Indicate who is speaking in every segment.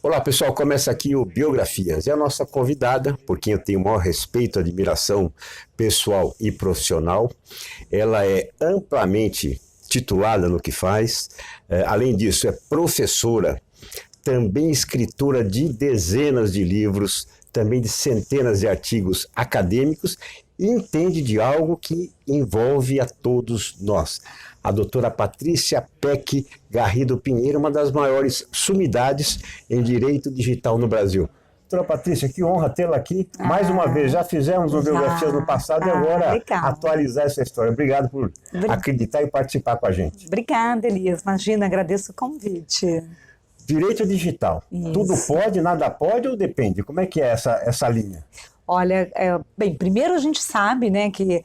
Speaker 1: Olá pessoal, começa aqui o Biografias. É a nossa convidada, por quem eu tenho o maior respeito, admiração pessoal e profissional. Ela é amplamente titulada no que faz, além disso é professora, também escritora de dezenas de livros, também de centenas de artigos acadêmicos e entende de algo que envolve a todos nós. A doutora Patrícia Peck Garrido Pinheiro, uma das maiores sumidades em direito digital no Brasil. Doutora Patrícia, que honra tê-la aqui. Mais uma vez, já fizemos uma biografia no passado e agora legal. Atualizar essa história. Obrigado por acreditar e participar com a gente.
Speaker 2: Obrigada, Elias. Imagina, agradeço o convite.
Speaker 1: Direito digital. Isso. Tudo pode, nada pode ou depende? Como é que é essa linha?
Speaker 2: Olha, bem, primeiro a gente sabe, né, que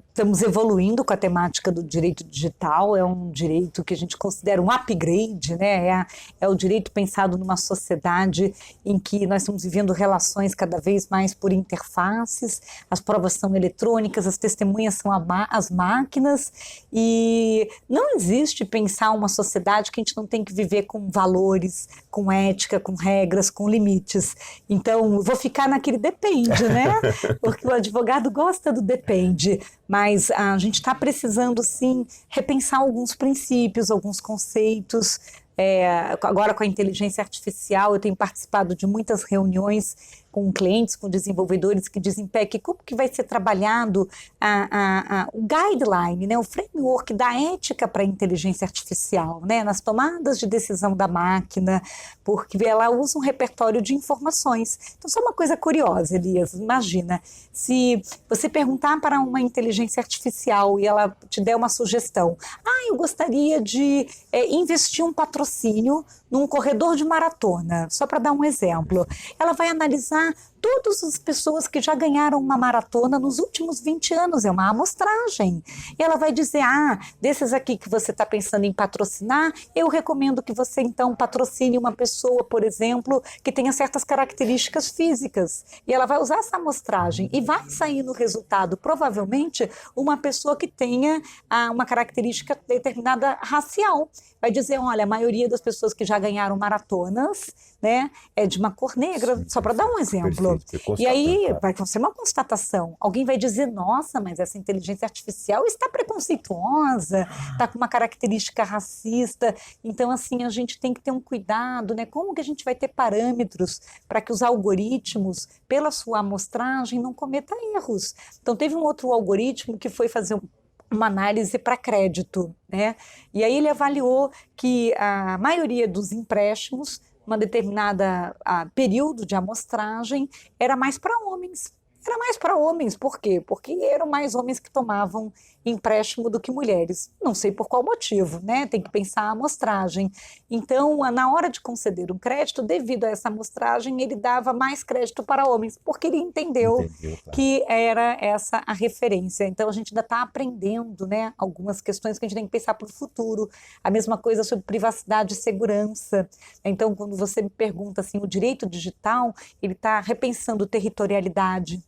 Speaker 2: estamos evoluindo com a temática do direito digital, é um direito que a gente considera um upgrade, né, é o direito pensado numa sociedade em que nós estamos vivendo relações cada vez mais por interfaces, as provas são eletrônicas, as testemunhas são as máquinas, e não existe pensar uma sociedade que a gente não tem que viver com valores, com ética, com regras, com limites. Então, eu vou ficar naquele depende, né, porque o advogado gosta do depende. Mas a gente está precisando, sim, repensar alguns princípios, alguns conceitos. Agora, com a inteligência artificial, eu tenho participado de muitas reuniões com clientes, com desenvolvedores que dizem, Peck, como que vai ser trabalhado o guideline, né, o framework da ética para a inteligência artificial, né, nas tomadas de decisão da máquina, porque ela usa um repertório de informações. Então, só uma coisa curiosa, Elias, imagina, se você perguntar para uma inteligência artificial e ela te der uma sugestão, eu gostaria de investir um patrocínio num corredor de maratona, só para dar um exemplo. Ela vai analisar todas as pessoas que já ganharam uma maratona nos últimos 20 anos, é uma amostragem. E ela vai dizer, desses aqui que você está pensando em patrocinar, eu recomendo que você então patrocine uma pessoa, por exemplo, que tenha certas características físicas. E ela vai usar essa amostragem e vai sair no resultado, provavelmente, uma pessoa que tenha uma característica determinada racial. Vai dizer, olha, a maioria das pessoas que já ganharam maratonas, né, é de uma cor negra, só para dar um exemplo. Perfeito, e aí vai ser uma constatação. Alguém vai dizer, nossa, mas essa inteligência artificial está preconceituosa, está com uma característica racista. Então, assim, a gente tem que ter um cuidado, né? Como que a gente vai ter parâmetros para que os algoritmos, pela sua amostragem, não cometam erros? Então, teve um outro algoritmo que foi fazer uma análise para crédito, né? E aí ele avaliou que a maioria dos empréstimos, uma determinada período de amostragem, era mais para homens. Era mais para homens, por quê? Porque eram mais homens que tomavam empréstimo do que mulheres. Não sei por qual motivo, né? Tem que pensar a amostragem. Então, na hora de conceder um crédito, devido a essa amostragem, ele dava mais crédito para homens, porque ele entendeu que era essa a referência. Então, a gente ainda está aprendendo, né, algumas questões que a gente tem que pensar para o futuro. A mesma coisa sobre privacidade e segurança. Então, quando você me pergunta assim, o direito digital, ele está repensando territorialidade,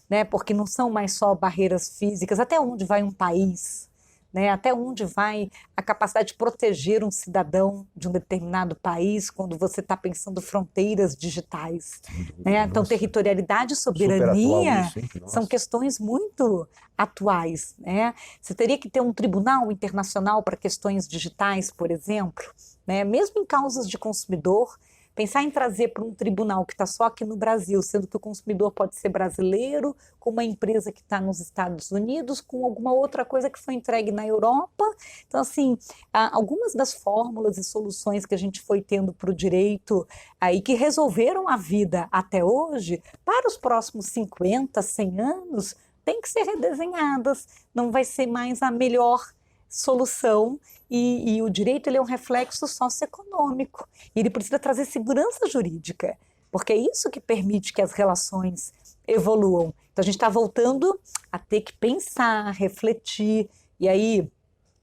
Speaker 2: né, porque não são mais só barreiras físicas, até onde vai um país, né, até onde vai a capacidade de proteger um cidadão de um determinado país quando você está pensando fronteiras digitais. Né? Então, territorialidade e soberania são questões muito atuais. Né? Você teria que ter um tribunal internacional para questões digitais, por exemplo, né? Mesmo em causas de consumidor. Pensar em trazer para um tribunal que está só aqui no Brasil, sendo que o consumidor pode ser brasileiro, com uma empresa que está nos Estados Unidos, com alguma outra coisa que foi entregue na Europa. Então, assim, algumas das fórmulas e soluções que a gente foi tendo para o direito e que resolveram a vida até hoje, para os próximos 50, 100 anos, têm que ser redesenhadas. Não vai ser mais a melhor solução, e o direito ele é um reflexo socioeconômico, e ele precisa trazer segurança jurídica, porque é isso que permite que as relações evoluam. Então a gente está voltando a ter que pensar, refletir, e aí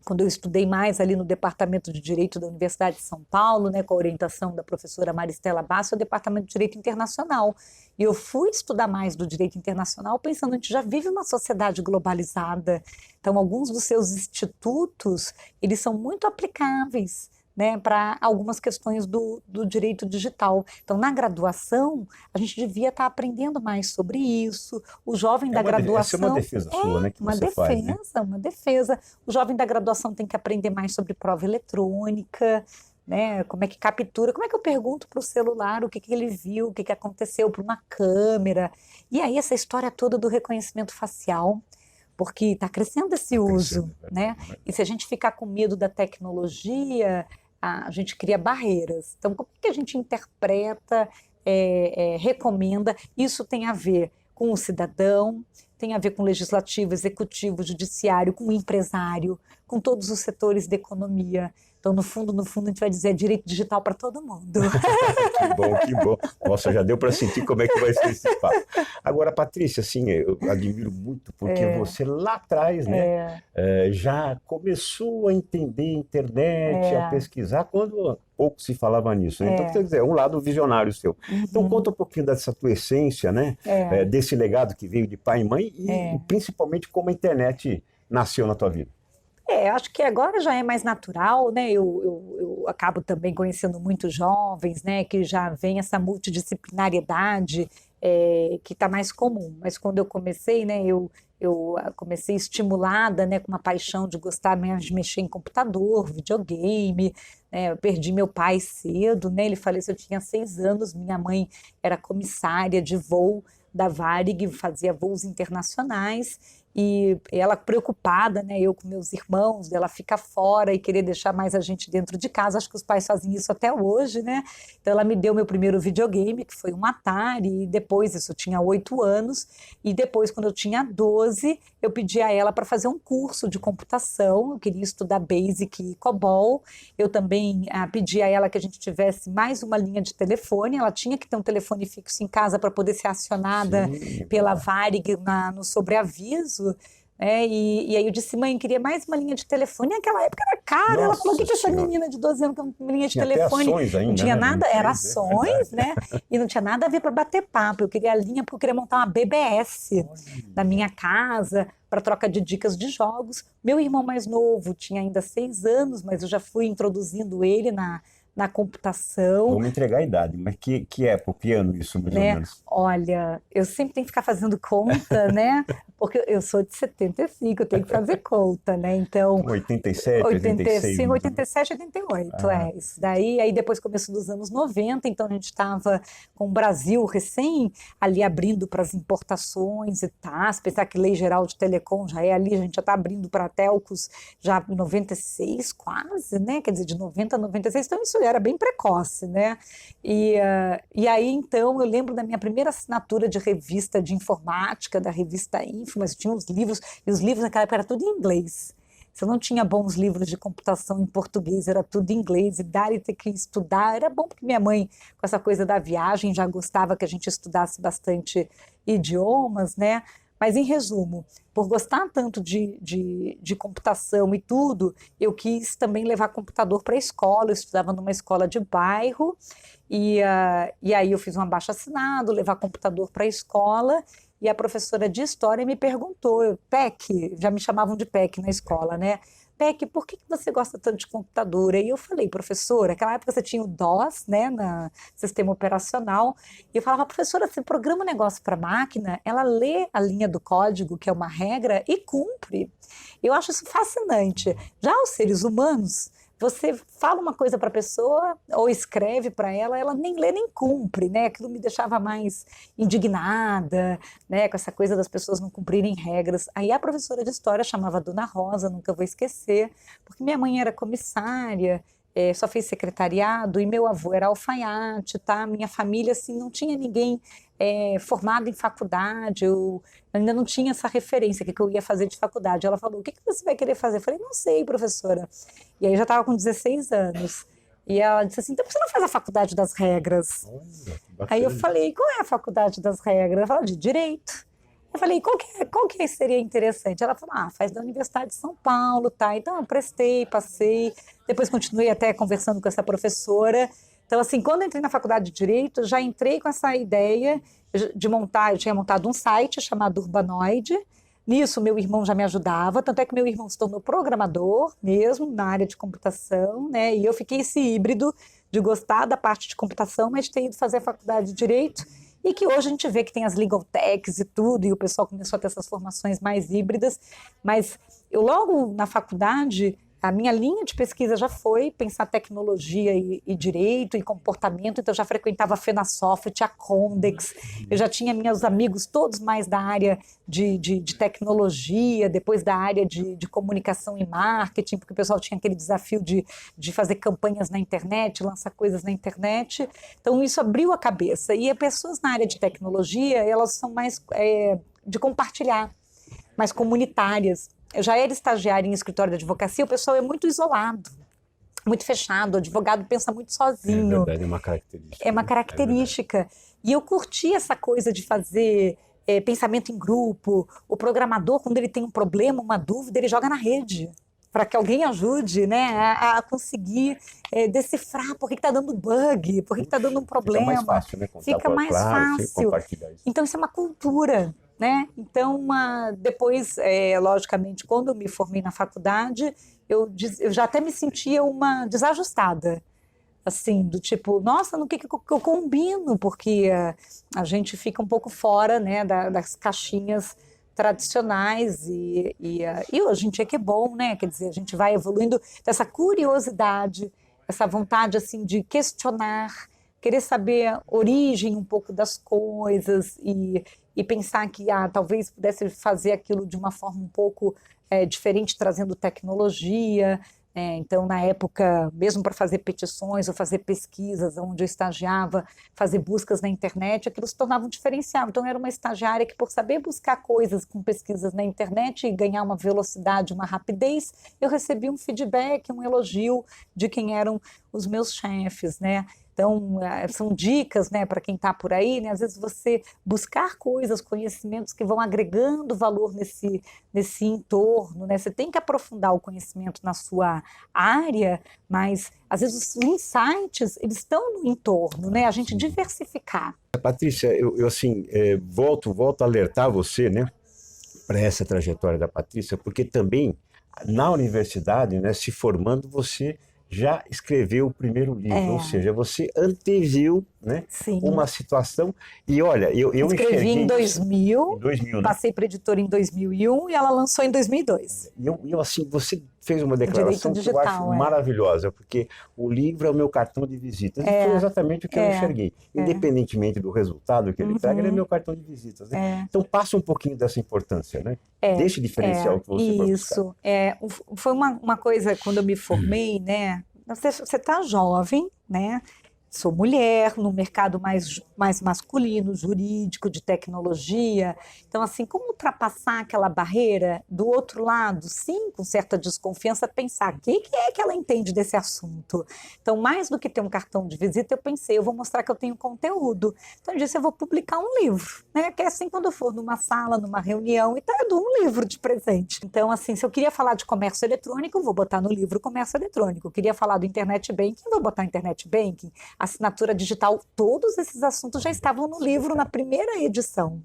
Speaker 2: quando eu estudei mais ali no Departamento de Direito da Universidade de São Paulo, né, com a orientação da professora Maristela Bassi, o Departamento de Direito Internacional. E eu fui estudar mais do direito internacional pensando, a gente já vive uma sociedade globalizada, então alguns dos seus institutos, eles são muito aplicáveis, né, para algumas questões do direito digital. Então, na graduação, a gente devia estar aprendendo mais sobre isso. O jovem da graduação...
Speaker 1: Essa é uma defesa sua, né, que você faz, né?
Speaker 2: Uma defesa. O jovem da graduação tem que aprender mais sobre prova eletrônica, né? Como é que captura, como é que eu pergunto para o celular o que ele viu, o que aconteceu para uma câmera. E aí essa história toda do reconhecimento facial, porque está crescendo esse uso, né? E se a gente ficar com medo da tecnologia, a gente cria barreiras. Então, como é que a gente interpreta, recomenda? Isso tem a ver com o cidadão, tem a ver com o legislativo, executivo, judiciário, com o empresário, com todos os setores da economia. Então, no fundo, a gente vai dizer direito digital para todo mundo.
Speaker 1: Que bom, que bom. Nossa, já deu para sentir como é que vai ser esse papo. Agora, Patrícia, assim, eu admiro muito, porque você lá atrás, né, já começou a entender a internet, a pesquisar, quando pouco se falava nisso, né? Então, quer dizer, um lado visionário seu. Então, conta um pouquinho dessa tua essência, né, desse legado que veio de pai e mãe, e principalmente como a internet nasceu na tua vida.
Speaker 2: Acho que agora já é mais natural, né? Eu acabo também conhecendo muitos jovens, né, que já vem essa multidisciplinariedade que está mais comum. Mas quando eu comecei, né, eu comecei estimulada, né, com uma paixão de gostar mais de mexer em computador, videogame, né? Eu perdi meu pai cedo, né? Ele faleceu, eu tinha 6 anos, minha mãe era comissária de voo da Varig, fazia voos internacionais. E ela preocupada, né, eu com meus irmãos, dela ficar fora e querer deixar mais a gente dentro de casa. Acho que os pais fazem isso até hoje, né? Então ela me deu meu primeiro videogame, que foi um Atari, e depois, isso eu tinha 8 anos, e depois, quando eu tinha 12, eu pedi a ela para fazer um curso de computação. Eu queria estudar Basic e COBOL. Eu também pedi a ela que a gente tivesse mais uma linha de telefone. Ela tinha que ter um telefone fixo em casa para poder ser acionada pela Varig no sobreaviso. E aí eu disse, mãe, queria mais uma linha de telefone. Naquela época era caro. Ela falou, o que essa menina de 12 anos com uma linha de telefone?
Speaker 1: Até ações ainda,
Speaker 2: não tinha nada, era
Speaker 1: ações,
Speaker 2: né? E não tinha nada a ver para bater papo. Eu queria a linha porque eu queria montar uma BBS na minha casa para troca de dicas de jogos. Meu irmão mais novo tinha ainda 6 anos, mas eu já fui introduzindo ele na computação.
Speaker 1: Vamos entregar a idade, mas que época, que ano isso, mais ou menos?
Speaker 2: Olha, eu sempre tenho que ficar fazendo conta, né? Porque eu sou de 75, eu tenho que fazer conta, né? Então,
Speaker 1: 87, 86.
Speaker 2: 87, 88, isso daí. Aí depois começo dos anos 90, então a gente estava com o Brasil recém ali abrindo para as importações e tal. Se pensar que Lei Geral de Telecom já é ali, a gente já está abrindo para telcos já em 96 quase, né? Quer dizer, de 90 a 96, então isso era bem precoce, né? E aí, então, eu lembro da minha primeira assinatura de revista de informática, da revista Info, mas tinha os livros, e os livros naquela época era tudo em inglês. Você não tinha bons livros de computação em português, era tudo em inglês, e dar e ter que estudar. Era bom porque minha mãe, com essa coisa da viagem, já gostava que a gente estudasse bastante idiomas, né? Mas, em resumo, por gostar tanto de computação e tudo, eu quis também levar computador para a escola. Eu estudava numa escola de bairro, e aí eu fiz um abaixo-assinado, levar computador para a escola, e a professora de história me perguntou, PEC, já me chamavam de PEC na escola, né? PEC, por que você gosta tanto de computador? E eu falei, professora, naquela época você tinha o DOS, né, no sistema operacional, e eu falava, professora, você programa um negócio para a máquina, ela lê a linha do código, que é uma regra, e cumpre. Eu acho isso fascinante. Já os seres humanos, você fala uma coisa para a pessoa ou escreve para ela, ela nem lê nem cumpre, né? Aquilo me deixava mais indignada, né? Com essa coisa das pessoas não cumprirem regras. Aí a professora de história chamava Dona Rosa, nunca vou esquecer, porque minha mãe era comissária, só fez secretariado, e meu avô era alfaiate, tá? Minha família, assim, não tinha ninguém formado em faculdade, eu ainda não tinha essa referência, o que eu ia fazer de faculdade. Ela falou, o que você vai querer fazer? Eu falei, não sei, professora. E aí eu já estava com 16 anos. E ela disse assim, então por que você não faz a faculdade das regras? Aí eu falei, qual é a faculdade das regras? Ela falou, de Direito. Eu falei, qual que seria interessante? Ela falou, faz da Universidade de São Paulo, tá? Então eu prestei, passei, depois continuei até conversando com essa professora. Então, assim, quando eu entrei na faculdade de Direito, já entrei com essa ideia de montar, eu tinha montado um site chamado Urbanoide, Nisso, meu irmão já me ajudava, tanto é que meu irmão se tornou programador mesmo, na área de computação, né? E eu fiquei esse híbrido de gostar da parte de computação, mas ter ido fazer a faculdade de Direito, e que hoje a gente vê que tem as legal techs e tudo, e o pessoal começou a ter essas formações mais híbridas, mas eu logo na faculdade, a minha linha de pesquisa já foi pensar tecnologia e direito e comportamento, então eu já frequentava a FenaSoft, a Condex, eu já tinha meus amigos todos mais da área de tecnologia, depois da área de comunicação e marketing, porque o pessoal tinha aquele desafio de fazer campanhas na internet, lançar coisas na internet, então isso abriu a cabeça. E as pessoas na área de tecnologia, elas são mais de compartilhar, mais comunitárias. Eu já era estagiária em escritório de advocacia, o pessoal é muito isolado, muito fechado, o advogado pensa muito sozinho.
Speaker 1: É verdade, é uma característica.
Speaker 2: É uma característica. E eu curti essa coisa de fazer pensamento em grupo. O programador, quando ele tem um problema, uma dúvida, ele joga na rede, para que alguém ajude, né, a conseguir decifrar por que está dando bug, por que está dando um problema.
Speaker 1: Fica mais fácil, né?
Speaker 2: Fica mais fácil.
Speaker 1: Compartilhar isso.
Speaker 2: Então, isso é uma cultura, né? Então, depois, logicamente, quando eu me formei na faculdade, eu já até me sentia uma desajustada, assim, do tipo, nossa, no que eu combino? Porque a gente fica um pouco fora, né, das caixinhas tradicionais e hoje em dia que é bom, né? Quer dizer, a gente vai evoluindo dessa curiosidade, essa vontade, assim, de questionar, querer saber a origem um pouco das coisas e pensar que talvez pudesse fazer aquilo de uma forma um pouco diferente, trazendo tecnologia. Então, na época, mesmo para fazer petições ou fazer pesquisas onde eu estagiava, fazer buscas na internet, aquilo se tornava um diferencial. Então, eu era uma estagiária que, por saber buscar coisas com pesquisas na internet e ganhar uma velocidade, uma rapidez, eu recebi um feedback, um elogio de quem eram os meus chefes, né? Então, são dicas, né, para quem está por aí, né? Às vezes você buscar coisas, conhecimentos que vão agregando valor nesse entorno, né? Você tem que aprofundar o conhecimento na sua área, mas às vezes os insights, eles estão no entorno, né? A gente diversificar.
Speaker 1: Patrícia, eu assim, volto a alertar você, né, para essa trajetória da Patrícia, porque também na universidade, né, se formando, você já escreveu o primeiro livro, ou seja, você anteviu, né, uma situação. E olha, eu
Speaker 2: escrevi em 2000,
Speaker 1: né?
Speaker 2: Passei para a editora em 2001 e ela lançou em 2002.
Speaker 1: E eu assim, você fez uma declaração que eu acho maravilhosa, porque o livro é o meu cartão de visitas. E foi exatamente o que eu enxerguei. Independentemente do resultado que ele traga, ele é meu cartão de visitas. Né? Então passa um pouquinho dessa importância, né? Desse diferencial que você foi buscar.
Speaker 2: Foi uma coisa, quando eu me formei, né? Você está jovem, né? Sou mulher, no mercado mais masculino, jurídico, de tecnologia. Então, assim, como ultrapassar aquela barreira do outro lado, sim, com certa desconfiança, pensar o que é que ela entende desse assunto. Então, mais do que ter um cartão de visita, eu pensei, eu vou mostrar que eu tenho conteúdo. Então, eu disse, eu vou publicar um livro, né? Que é assim, quando eu for numa sala, numa reunião, então eu dou um livro de presente. Então, assim, se eu queria falar de comércio eletrônico, eu vou botar no livro comércio eletrônico. Eu queria falar do internet banking, eu vou botar internet banking. Assinatura digital, todos esses assuntos já estavam no livro na primeira edição,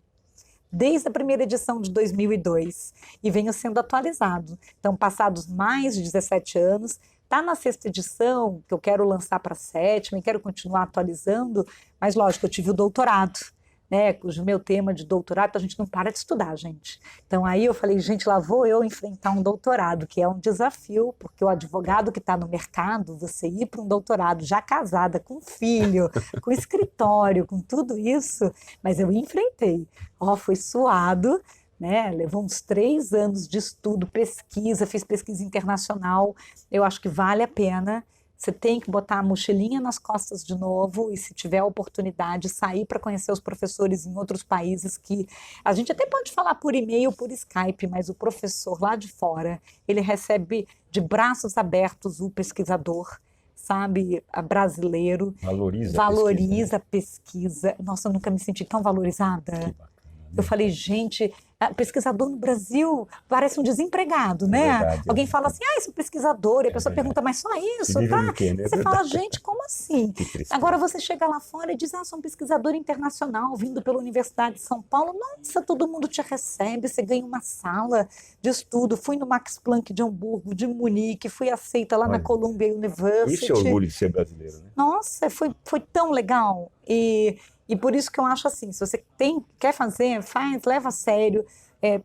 Speaker 2: desde a primeira edição de 2002, e venho sendo atualizado. Então, passados mais de 17 anos, está na 6ª edição, que eu quero lançar para a 7ª, e quero continuar atualizando, mas lógico, eu tive o doutorado, né, cujo meu tema de doutorado, a gente não para de estudar, gente. Então aí eu falei, gente, lá vou eu enfrentar um doutorado, que é um desafio, porque o advogado que está no mercado, você ir para um doutorado já casada, com filho, com escritório, com tudo isso, mas eu enfrentei. Foi suado, né? Levou uns 3 anos de estudo, pesquisa, fiz pesquisa internacional, eu acho que vale a pena. Você tem que botar a mochilinha nas costas de novo e, se tiver a oportunidade, sair para conhecer os professores em outros países, que a gente até pode falar por e-mail, por Skype, mas o professor lá de fora, ele recebe de braços abertos o pesquisador, sabe, brasileiro. Valoriza a pesquisa. Nossa, eu nunca me senti tão valorizada. Eu falei, gente, Pesquisador no Brasil parece um desempregado, né?
Speaker 1: verdade,
Speaker 2: Alguém fala assim, sou pesquisador, e a pessoa pergunta, mas só isso,
Speaker 1: vive
Speaker 2: tá?
Speaker 1: do quê, né?
Speaker 2: Você fala, gente, como assim?
Speaker 1: Que tristeza.
Speaker 2: Agora você chega lá fora e diz, sou um pesquisador internacional, vindo pela Universidade de São Paulo. Nossa, todo mundo te recebe, você ganha uma sala de estudo. Fui no Max Planck de Hamburgo, de Munique, fui aceita lá na Columbia University.
Speaker 1: Isso é orgulho de ser brasileiro, né?
Speaker 2: Nossa, foi tão legal. E por isso que eu acho assim, se você quer fazer, leva a sério,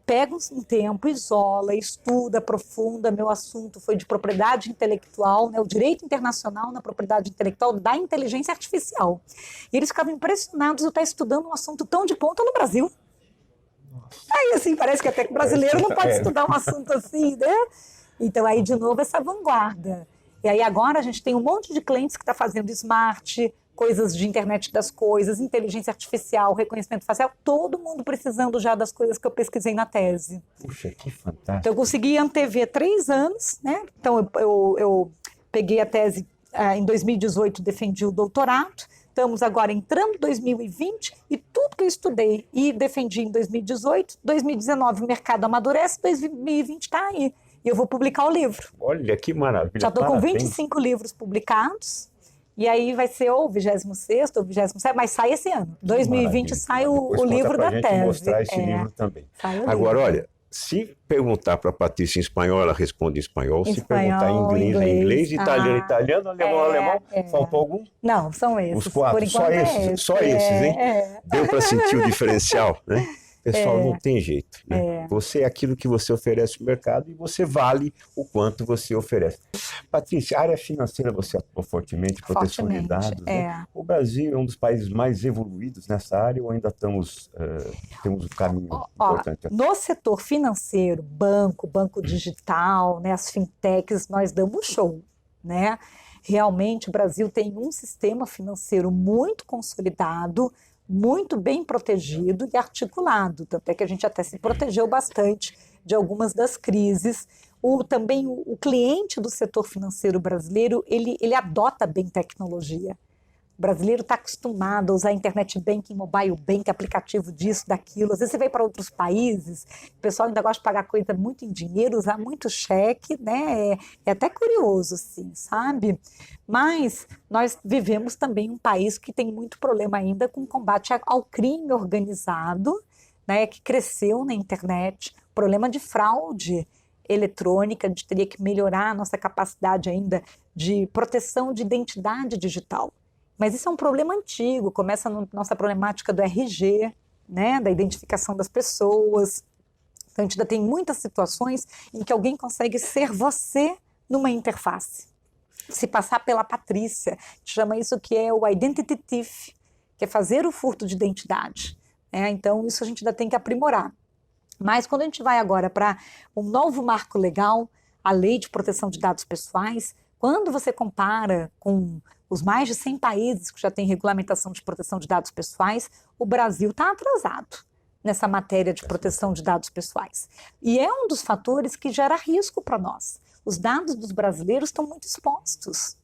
Speaker 2: pega um tempo, isola, estuda, aprofunda. Meu assunto foi de propriedade intelectual, né, o direito internacional na propriedade intelectual da inteligência artificial. E eles ficavam impressionados de eu estar estudando um assunto tão de ponta no Brasil. Aí, assim, parece que até que o brasileiro não pode estudar um assunto assim, né? Então, aí, de novo, essa vanguarda. E aí, agora, a gente tem um monte de clientes que está fazendo smart, coisas de internet das coisas, inteligência artificial, reconhecimento facial, todo mundo precisando já das coisas que eu pesquisei na tese.
Speaker 1: Puxa, que fantástico.
Speaker 2: Então, eu consegui antever 3 anos, né? Então, eu peguei a tese em 2018, defendi o doutorado. Estamos agora entrando em 2020 e tudo que eu estudei e defendi em 2018, 2019 o mercado amadurece, 2020 está aí. E eu vou publicar o livro.
Speaker 1: Olha, que maravilha.
Speaker 2: Já estou com 25 livros publicados. E aí vai ser ou o 26º ou 27º, mas sai esse ano. 2020 sai o livro da tese.
Speaker 1: Mostrar esse livro também.
Speaker 2: Agora,
Speaker 1: olha, se perguntar para a Patrícia em espanhol, ela responde em espanhol. Se perguntar em inglês, italiano, alemão, faltou algum?
Speaker 2: Não, são esses.
Speaker 1: Os 4, só esses, hein? Deu para sentir o diferencial, né? Pessoal, não tem jeito, né? Você é aquilo que você oferece no mercado e você vale o quanto você oferece. Patrícia, a área financeira você atua fortemente, proteção de dados. Né? O Brasil é um dos países mais evoluídos nessa área ou ainda temos um caminho importante?
Speaker 2: No setor financeiro, banco digital, né, as fintechs, nós damos show, né? Realmente o Brasil tem um sistema financeiro muito consolidado, muito bem protegido e articulado, tanto é que a gente até se protegeu bastante de algumas das crises. Também o cliente do setor financeiro brasileiro, ele adota bem tecnologia. O brasileiro está acostumado a usar internet banking, mobile banking, aplicativo disso, daquilo. Às vezes você vai para outros países, o pessoal ainda gosta de pagar coisa muito em dinheiro, usar muito cheque, né? É até curioso, assim, sabe? Mas nós vivemos também um país que tem muito problema ainda com o combate ao crime organizado, né? Que cresceu na internet, problema de fraude eletrônica, a gente teria que melhorar a nossa capacidade ainda de proteção de identidade digital. Mas isso é um problema antigo, começa na nossa problemática do RG, né, da identificação das pessoas. Então, a gente ainda tem muitas situações em que alguém consegue ser você numa interface. Se passar pela Patrícia, a gente chama isso que é o identity thief, que é fazer o furto de identidade. Então, isso a gente ainda tem que aprimorar. Mas quando a gente vai agora para um novo marco legal, a Lei de Proteção de Dados Pessoais, quando você compara com os mais de 100 países que já têm regulamentação de proteção de dados pessoais, o Brasil está atrasado nessa matéria de proteção de dados pessoais. E é um dos fatores que gera risco para nós. Os dados dos brasileiros estão muito expostos.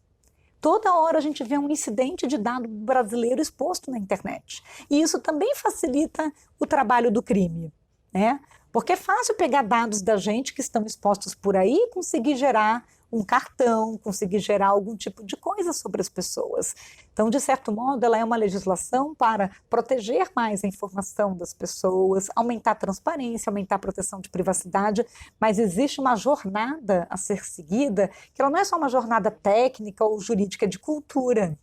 Speaker 2: Toda hora a gente vê um incidente de dado brasileiro exposto na internet. E isso também facilita o trabalho do crime, né? Porque é fácil pegar dados da gente que estão expostos por aí e conseguir gerar um cartão, conseguir gerar algum tipo de coisa sobre as pessoas. Então, de certo modo, ela é uma legislação para proteger mais a informação das pessoas, aumentar a transparência, aumentar a proteção de privacidade, mas existe uma jornada a ser seguida, que ela não é só uma jornada técnica ou jurídica, de cultura.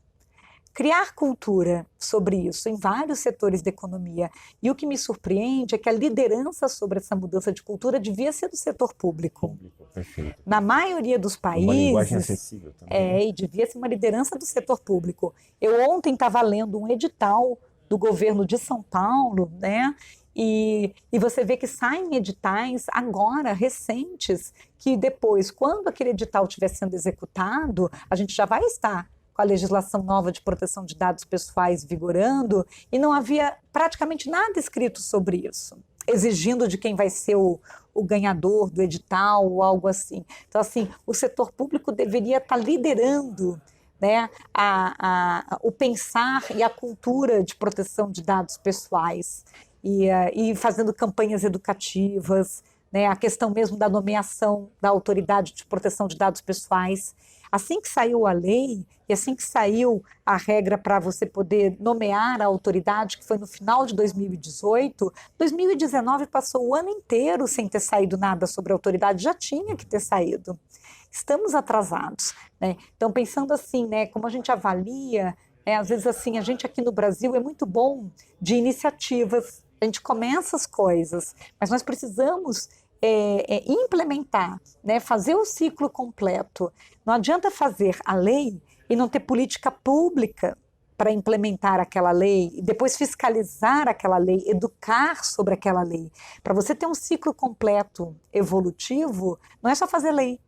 Speaker 2: Criar cultura sobre isso em vários setores da economia. E o que me surpreende é que a liderança sobre essa mudança de cultura devia ser do setor público.
Speaker 1: Perfeito.
Speaker 2: Na maioria dos países...
Speaker 1: Uma linguagem acessível também.
Speaker 2: E devia ser uma liderança do setor público. Eu ontem estava lendo um edital do governo de São Paulo, né? E você vê que saem editais agora, recentes, que depois, quando aquele edital estiver sendo executado, a gente já vai estar com a legislação nova de proteção de dados pessoais vigorando, e não havia praticamente nada escrito sobre isso, exigindo de quem vai ser o ganhador do edital ou algo assim. Então, assim, o setor público deveria estar liderando, né, o pensar e a cultura de proteção de dados pessoais. e fazendo campanhas educativas, né, a questão mesmo da nomeação da autoridade de proteção de dados pessoais. Assim que saiu a lei e assim que saiu a regra para você poder nomear a autoridade, que foi no final de 2018, 2019 passou o ano inteiro sem ter saído nada sobre a autoridade, já tinha que ter saído. Estamos atrasados, né? Então, pensando assim, né, como a gente avalia, às vezes assim, a gente aqui no Brasil é muito bom de iniciativas, a gente começa as coisas, mas nós precisamos implementar, né, fazer o ciclo completo. Não adianta fazer a lei e não ter política pública para implementar aquela lei, e depois fiscalizar aquela lei, educar sobre aquela lei. Para você ter um ciclo completo evolutivo, não é só fazer lei.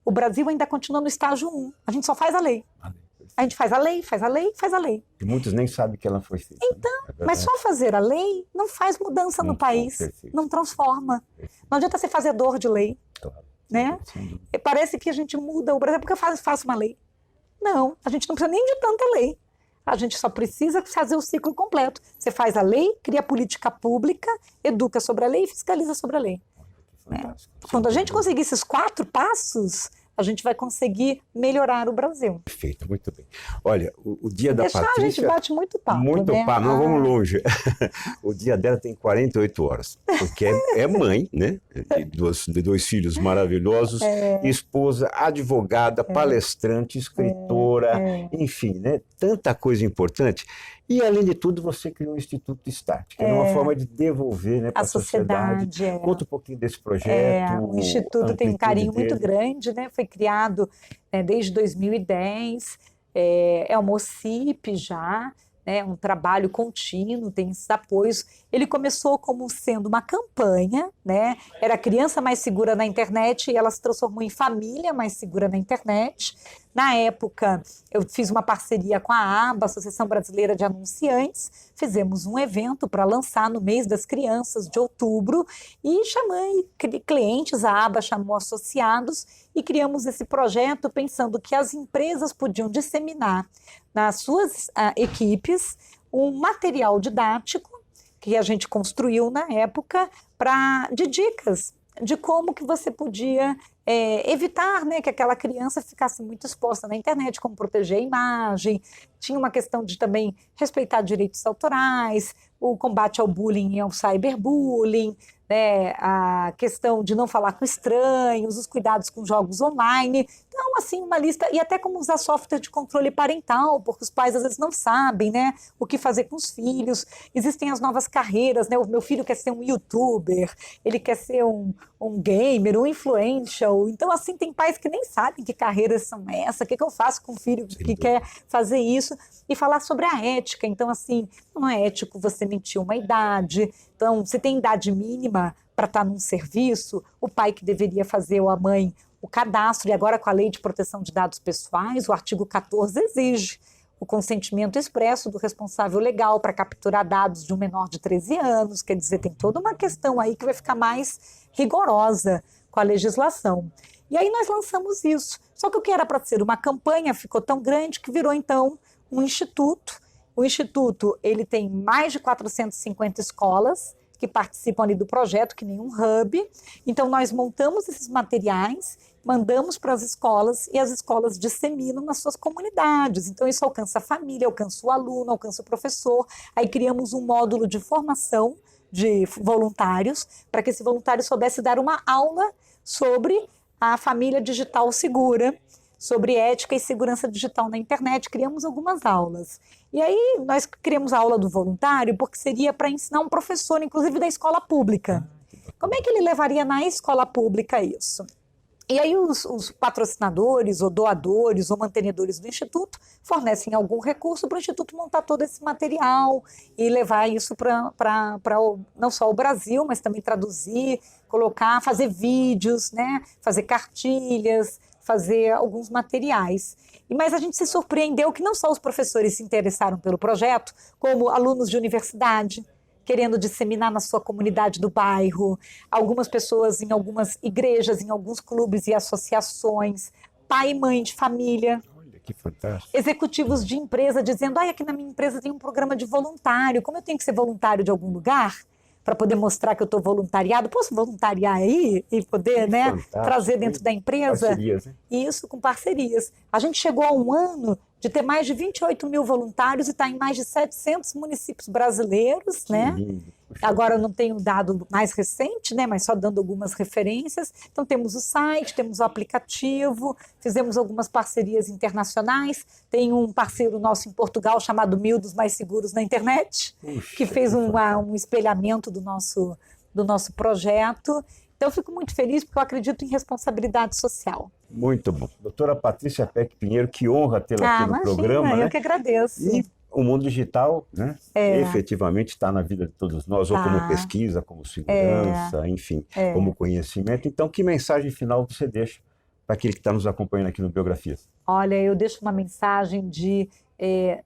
Speaker 2: O Brasil ainda continua no estágio 1, a gente só faz a lei. A gente faz a lei, faz a lei, faz a lei.
Speaker 1: E muitos nem sabem que ela foi feita.
Speaker 2: Então, mas só fazer a lei não faz mudança no país, não transforma. Não adianta ser fazedor de lei.
Speaker 1: Claro.
Speaker 2: Né? Parece que a gente muda o Brasil porque eu faço uma lei. Não, a gente não precisa nem de tanta lei. A gente só precisa fazer o ciclo completo. Você faz a lei, cria política pública, educa sobre a lei e fiscaliza sobre a lei. Né? Quando a gente conseguir esses 4 passos, a gente vai conseguir melhorar o Brasil.
Speaker 1: Perfeito, muito bem. Olha, o dia da Patrícia...
Speaker 2: A gente bate muito papo,
Speaker 1: muito
Speaker 2: né?
Speaker 1: papo, não vamos longe. O dia dela tem 48 horas, porque é mãe, né? De dois filhos maravilhosos, esposa, advogada, palestrante, escritora, enfim, né? Tanta coisa importante. E, além de tudo, você criou o Instituto Start, que é uma forma de devolver, né, para a sociedade. Conta um pouquinho desse projeto.
Speaker 2: O Instituto tem um carinho muito grande, né? Foi criado desde 2010, é uma OCIP já, né? Um trabalho contínuo, tem esses apoios. Ele começou como sendo uma campanha, né? Era Criança Mais Segura na Internet e ela se transformou em Família Mais Segura na Internet. Na época, eu fiz uma parceria com a ABA, Associação Brasileira de Anunciantes, fizemos um evento para lançar no mês das crianças, de outubro, e chamei clientes, a ABA chamou associados, e criamos esse projeto pensando que as empresas podiam disseminar nas suas equipes um material didático que a gente construiu na época de dicas de como que você podia evitar, né, que aquela criança ficasse muito exposta na internet, como proteger a imagem. Tinha uma questão de também respeitar direitos autorais, o combate ao bullying e ao cyberbullying, né, a questão de não falar com estranhos, os cuidados com jogos online. Então, assim, uma lista, e até como usar software de controle parental, porque os pais às vezes não sabem, né, o que fazer com os filhos. Existem as novas carreiras, né, o meu filho quer ser um youtuber, ele quer ser um gamer, um influential. Então, assim, tem pais que nem sabem que carreiras são essas, o que eu faço com o filho que quer fazer isso, e falar sobre a ética. Então, assim, não é ético você mentir uma idade. Então, se tem idade mínima para estar num serviço, o pai que deveria fazer ou a mãe o cadastro, e agora com a Lei de Proteção de Dados Pessoais, o artigo 14 exige o consentimento expresso do responsável legal para capturar dados de um menor de 13 anos, quer dizer, tem toda uma questão aí que vai ficar mais rigorosa com a legislação. E aí nós lançamos isso. Só que o que era para ser uma campanha ficou tão grande que virou, então, um instituto. O instituto, ele tem mais de 450 escolas que participam ali do projeto, que nem um hub. Então, nós montamos esses materiais, mandamos para as escolas e as escolas disseminam nas suas comunidades. Então, isso alcança a família, alcança o aluno, alcança o professor. Aí criamos um módulo de formação de voluntários, para que esse voluntário soubesse dar uma aula sobre a família digital segura, sobre ética e segurança digital na internet. Criamos algumas aulas. E aí nós criamos a aula do voluntário porque seria para ensinar um professor, inclusive da escola pública. Como é que ele levaria na escola pública isso? E aí os patrocinadores, ou doadores, ou mantenedores do Instituto fornecem algum recurso para o Instituto montar todo esse material e levar isso para não só o Brasil, mas também traduzir, colocar, fazer vídeos, né? Fazer cartilhas, fazer alguns materiais. Mas a gente se surpreendeu que não só os professores se interessaram pelo projeto, como alunos de universidade, querendo disseminar na sua comunidade do bairro, algumas pessoas em algumas igrejas, em alguns clubes e associações, pai e mãe de família.
Speaker 1: Olha, que fantástico.
Speaker 2: Executivos de empresa dizendo, aqui na minha empresa tem um programa de voluntário, como eu tenho que ser voluntário de algum lugar, para poder mostrar que eu estou voluntariado. Posso voluntariar aí e poder, né, trazer dentro da empresa?
Speaker 1: Parcerias, né?
Speaker 2: Isso, com parcerias. A gente chegou a um ano de ter mais de 28 mil voluntários e está em mais de 700 municípios brasileiros, né? Agora eu não tenho o dado mais recente, né, mas só dando algumas referências. Então temos o site, temos o aplicativo, fizemos algumas parcerias internacionais. Tem um parceiro nosso em Portugal chamado Mil dos Mais Seguros na Internet, que fez um espelhamento do nosso projeto. Então eu fico muito feliz porque eu acredito em responsabilidade social.
Speaker 1: Muito bom. Doutora Patrícia Peck Pinheiro, que honra tê-la aqui no programa.
Speaker 2: Eu
Speaker 1: né?
Speaker 2: que agradeço.
Speaker 1: E o mundo digital, né? Efetivamente está na vida de todos nós, ou como pesquisa, como segurança, enfim, como conhecimento. Então, que mensagem final você deixa para aquele que está nos acompanhando aqui no Biografias?
Speaker 2: Olha, eu deixo uma mensagem de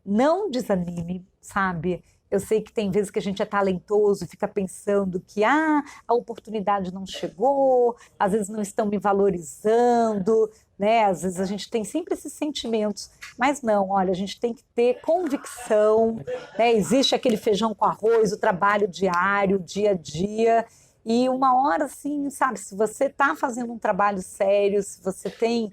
Speaker 2: não desanime, sabe? Eu sei que tem vezes que a gente é talentoso e fica pensando que a oportunidade não chegou, às vezes não estão me valorizando, né? Às vezes a gente tem sempre esses sentimentos, mas não, olha, a gente tem que ter convicção, né? Existe aquele feijão com arroz, o trabalho diário, dia a dia, e uma hora assim, sabe, se você está fazendo um trabalho sério, se você tem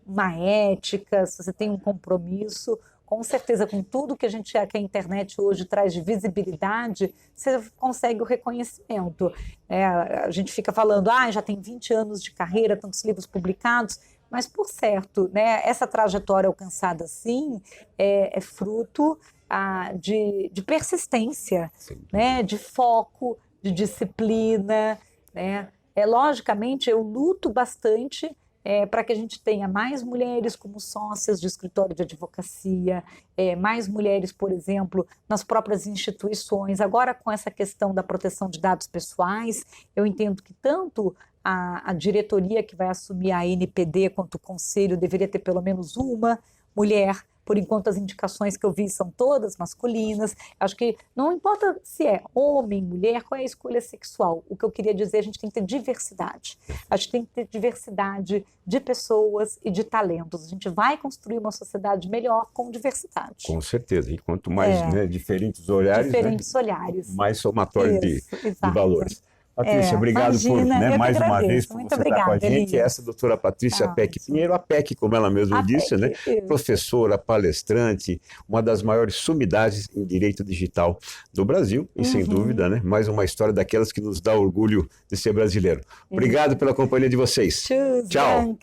Speaker 2: uma ética, se você tem um compromisso, com certeza, com tudo que que a internet hoje traz de visibilidade, você consegue o reconhecimento. A gente fica falando, já tem 20 anos de carreira, tantos livros publicados, mas, por certo, né, essa trajetória alcançada, sim, é fruto de persistência, né, de foco, de disciplina. Né? Logicamente, eu luto bastante para que a gente tenha mais mulheres como sócias de escritório de advocacia, mais mulheres, por exemplo, nas próprias instituições. Agora, com essa questão da proteção de dados pessoais, eu entendo que tanto a diretoria que vai assumir a NPD quanto o conselho deveria ter pelo menos uma mulher. Por enquanto, as indicações que eu vi são todas masculinas. Acho que não importa se é homem, mulher, qual é a escolha sexual. O que eu queria dizer, a gente tem que ter diversidade. A gente tem que ter diversidade de pessoas e de talentos. A gente vai construir uma sociedade melhor com diversidade.
Speaker 1: Com certeza. E quanto mais diferentes olhares,
Speaker 2: olhares,
Speaker 1: mais somatório de valores. Patrícia, obrigado mais uma vez por você estar com a gente. Essa doutora Patrícia Peck Pinheiro, a Peck, como ela mesma disse, né? Professora, palestrante, uma das maiores sumidades em direito digital do Brasil e, sem dúvida, né? Mais uma história daquelas que nos dá orgulho de ser brasileiro. Obrigado pela companhia de vocês.
Speaker 2: Tchau.